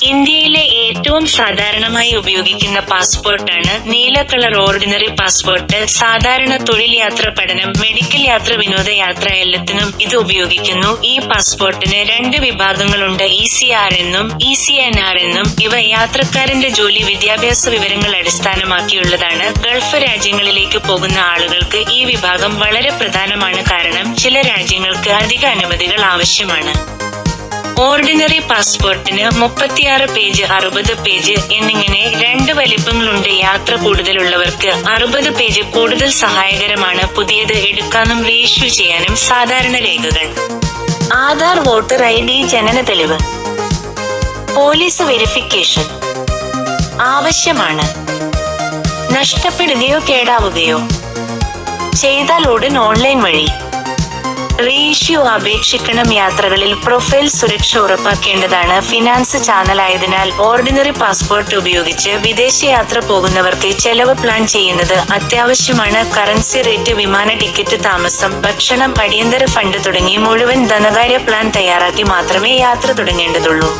ഇന്ത്യയിലെ ഏറ്റവും സാധാരണമായി ഉപയോഗിക്കുന്ന പാസ്പോർട്ടാണ് നീല കളർ ഓർഡിനറി പാസ്പോർട്ട്. സാധാരണ തൊഴിൽ യാത്ര, പഠനം, മെഡിക്കൽ യാത്ര, വിനോദയാത്ര എല്ലാത്തിനും ഇത് ഉപയോഗിക്കുന്നു. ഈ പാസ്പോർട്ടിന് 2 വിഭാഗങ്ങളുണ്ട്, ECR എന്നും ECNR എന്നും. ഇവ യാത്രക്കാരന്റെ ജോലി, വിദ്യാഭ്യാസ വിവരങ്ങൾ അടിസ്ഥാനമാക്കിയുള്ളതാണ്. ഗൾഫ് രാജ്യങ്ങളിലേക്ക് പോകുന്ന ആളുകൾക്ക് ഈ വിഭാഗം വളരെ പ്രധാനമാണ്, കാരണം ചില രാജ്യങ്ങൾക്ക് അധിക അനുമതികൾ ആവശ്യമാണ്. ഓർഡിനറി പാസ്പോർട്ടിന് 36 പേജ്, 60 പേജ് എന്നിങ്ങനെ 2 വലിപ്പങ്ങളുണ്ട്. യാത്ര കൂടുതലുള്ളവർക്ക് 60 പേജ് കൂടുതൽ സഹായകരമാണ്. പുതിയത് എടുക്കാനും റീഇഷ്യൂ ചെയ്യാനും സാധാരണ രേഖകൾ: ആധാർ, വോട്ടർ ID, ജനന തെളിവ്. പോലീസ് വെരിഫിക്കേഷൻ ആവശ്യമാണ്. നഷ്ടപ്പെടുകയോ കേടാവുകയോ ചെയ്താൽ ഉടൻ ഓൺലൈൻ വഴി റീഇഷ്യൂ അപേക്ഷിക്കണം. യാത്രകളിൽ പ്രൊഫൈൽ സുരക്ഷ ഉറപ്പാക്കേണ്ടതാണ്. ഫിനാൻസ് ചാനലായതിനാൽ ഓർഡിനറി പാസ്പോർട്ട് ഉപയോഗിച്ച് വിദേശയാത്ര പോകുന്നവർക്ക് ചെലവ് പ്ലാൻ ചെയ്യുന്നത് അത്യാവശ്യമാണ്. കറൻസി റേറ്റ്, വിമാന ടിക്കറ്റ്, താമസം, ഭക്ഷണം, അടിയന്തര ഫണ്ട് തുടങ്ങി മുഴുവൻ ധനകാര്യ പ്ലാൻ തയ്യാറാക്കി മാത്രമേ യാത്ര തുടങ്ങേണ്ടതുള്ളൂ.